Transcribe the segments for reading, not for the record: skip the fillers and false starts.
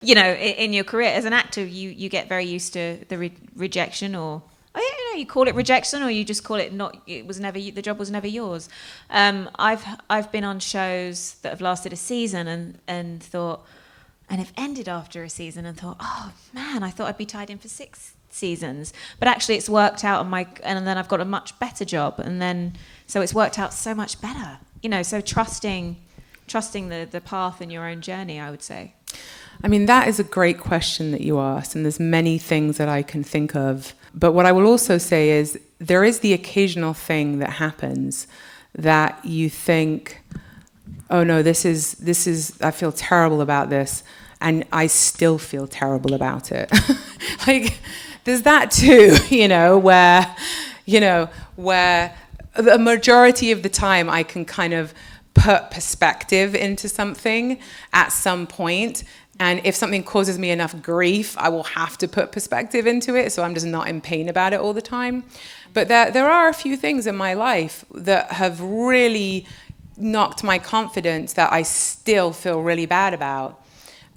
you know, in your career as an actor, you get very used to the rejection, or you call it rejection, or you just call it not. It was never the job was never yours. I've been on shows that have lasted a season and thought, and have ended after a season and thought, oh man, I thought I'd be tied in for 6 seasons, but actually it's worked out and then I've got a much better job, and then so it's worked out so much better. You know, so trusting the path in your own journey, I would say. I mean, that is a great question that you asked, and there's many things that I can think of. But what I will also say is there is the occasional thing that happens that you think, oh no, this is, I feel terrible about this, and I still feel terrible about it. Like, there's that too, where the majority of the time I can kind of put perspective into something at some point. And if something causes me enough grief, I will have to put perspective into it, so I'm just not in pain about it all the time. But there are a few things in my life that have really knocked my confidence that I still feel really bad about,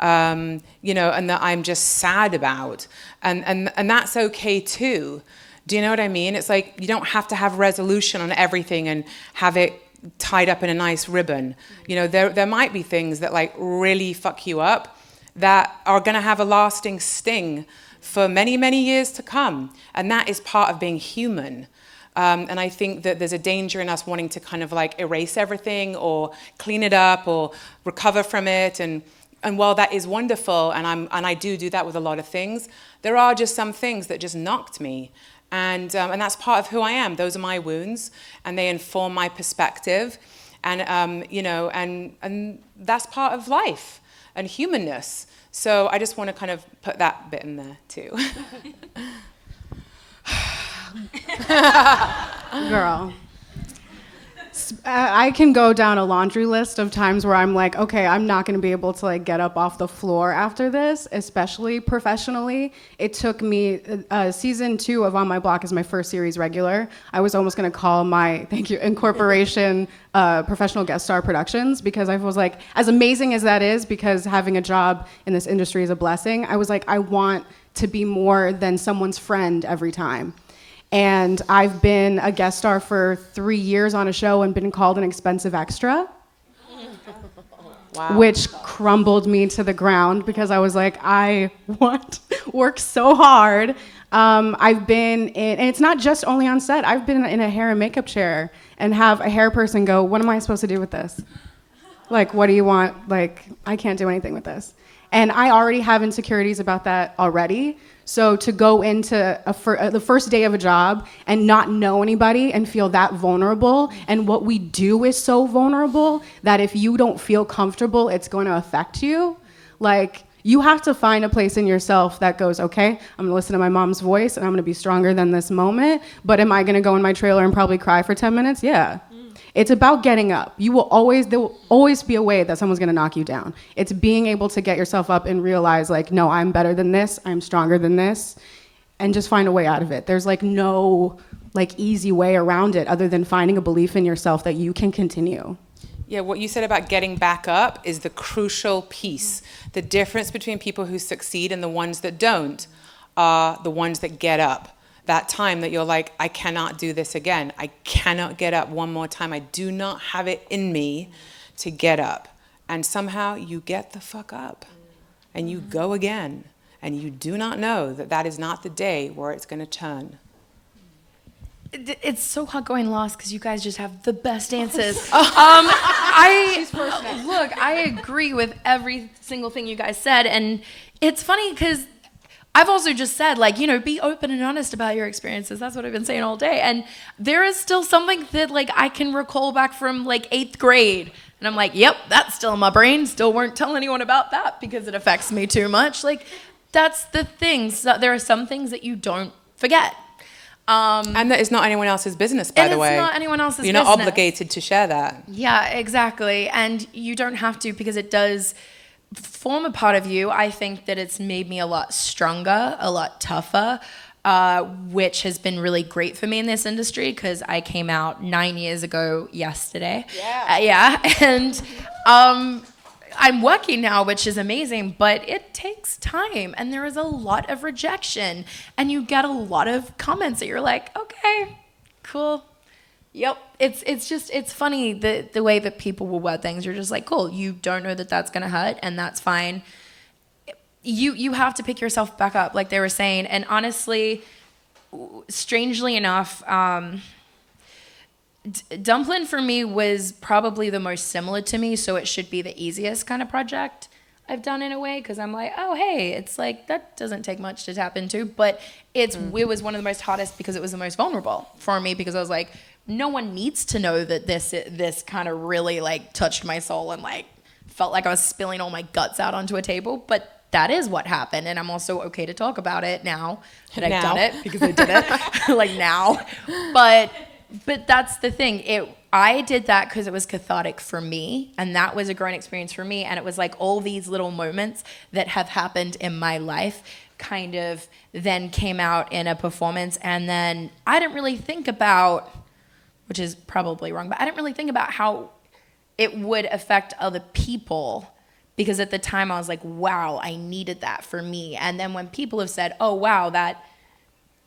and that I'm just sad about. And that's okay too. Do you know what I mean? It's like you don't have to have resolution on everything and have it tied up in a nice ribbon. There might be things that like really fuck you up that are going to have a lasting sting for many, many years to come. And that is part of being human. And I think that there's a danger in us wanting to kind of like erase everything or clean it up or recover from it. And while that is wonderful, and I do that with a lot of things, there are just some things that just knocked me. And that's part of who I am. Those are my wounds, and they inform my perspective. And, and that's part of life and humanness. So I just want to kind of put that bit in there too. Girl. I can go down a laundry list of times where I'm like, okay, I'm not going to be able to like get up off the floor after this, especially professionally. It took me season 2 of On My Block is my first series regular. I was almost going to call my incorporation professional guest star productions, because I was like, as amazing as that is, because having a job in this industry is a blessing, I was like, I want to be more than someone's friend every time. And I've been a guest star for 3 years on a show and been called an expensive extra. Wow. Which crumbled me to the ground, because I was like, I work so hard. I've been in, and it's not just only on set, I've been in a hair and makeup chair and have a hair person go, what am I supposed to do with this? Like, what do you want? Like, I can't do anything with this. And I already have insecurities about that already. So to go into the first day of a job and not know anybody and feel that vulnerable, and what we do is so vulnerable that if you don't feel comfortable, it's going to affect you. Like, you have to find a place in yourself that goes, okay, I'm gonna listen to my mom's voice and I'm gonna be stronger than this moment, but am I gonna go in my trailer and probably cry for 10 minutes? Yeah. It's about getting up. There will always be a way that someone's gonna knock you down. It's being able to get yourself up and realize, like, no, I'm better than this, I'm stronger than this, and just find a way out of it. There's like no like easy way around it other than finding a belief in yourself that you can continue. Yeah, what you said about getting back up is the crucial piece. The difference between people who succeed and the ones that don't are the ones that get up. That time that you're like, I cannot do this again. I cannot get up one more time. I do not have it in me to get up. And somehow you get the fuck up and you go again. And you do not know that that is not the day where it's going to turn. It's so hot going Lost because you guys just have the best answers. I agree with every single thing you guys said. And it's funny because I've also just said, like, be open and honest about your experiences. That's what I've been saying all day. And there is still something that, like, I can recall back from, like, 8th grade. And I'm like, yep, that's still in my brain. Still won't tell anyone about that because it affects me too much. Like, that's the thing. So there are some things that you don't forget. And that is not anyone else's business, by the way. And it's not anyone else's business. You're not obligated to share that. Yeah, exactly. And you don't have to, because it does form a part of you. I think that it's made me a lot stronger, a lot tougher, which has been really great for me in this industry, because I came out 9 years ago yesterday. Yeah. And I'm working now, which is amazing, but it takes time and there is a lot of rejection and you get a lot of comments that you're like, okay, cool. Yep. It's funny the way that people will word things. You're just like, cool. You don't know that that's going to hurt and that's fine. You have to pick yourself back up, like they were saying. And honestly, strangely enough, Dumpling for me was probably the most similar to me, so it should be the easiest kind of project I've done in a way, because I'm like, oh, hey, it's like, that doesn't take much to tap into, but it was one of the most hardest because it was the most vulnerable for me, because I was like, no one needs to know that this kind of really like touched my soul and like felt like I was spilling all my guts out onto a table, but that is what happened, and I'm also okay to talk about it now that I've done it, because I did it, like now, But that's the thing. I did that because it was cathartic for me, and that was a growing experience for me. And it was like all these little moments that have happened in my life kind of then came out in a performance. And then I didn't really think about, which is probably wrong, but I didn't really think about how it would affect other people, because at the time I was like, wow, I needed that for me. And then when people have said, oh, wow, that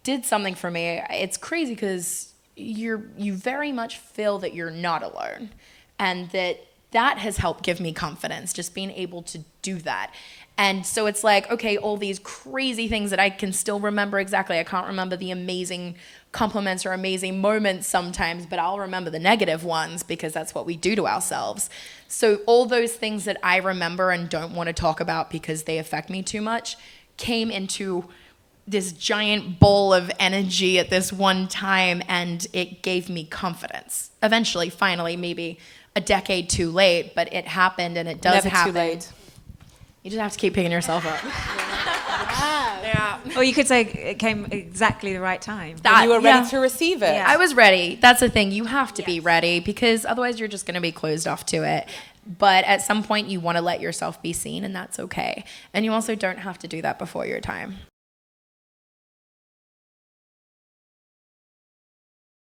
did something for me, it's crazy because you very much feel that you're not alone, and that has helped give me confidence, just being able to do that. And so it's like, okay, all these crazy things that I can still remember exactly. I can't remember the amazing compliments or amazing moments sometimes, but I'll remember the negative ones, because that's what we do to ourselves. So all those things that I remember and don't want to talk about because they affect me too much came into this giant ball of energy at this one time, and it gave me confidence. Eventually, finally, maybe a decade too late, but it happened, and it does happen. Never too late. You just have to keep picking yourself up. Yeah. Or you could say it came exactly the right time. You were ready to receive it. Yeah. I was ready. That's the thing. You have to be ready, because otherwise you're just going to be closed off to it. But at some point you want to let yourself be seen, and that's okay. And you also don't have to do that before your time.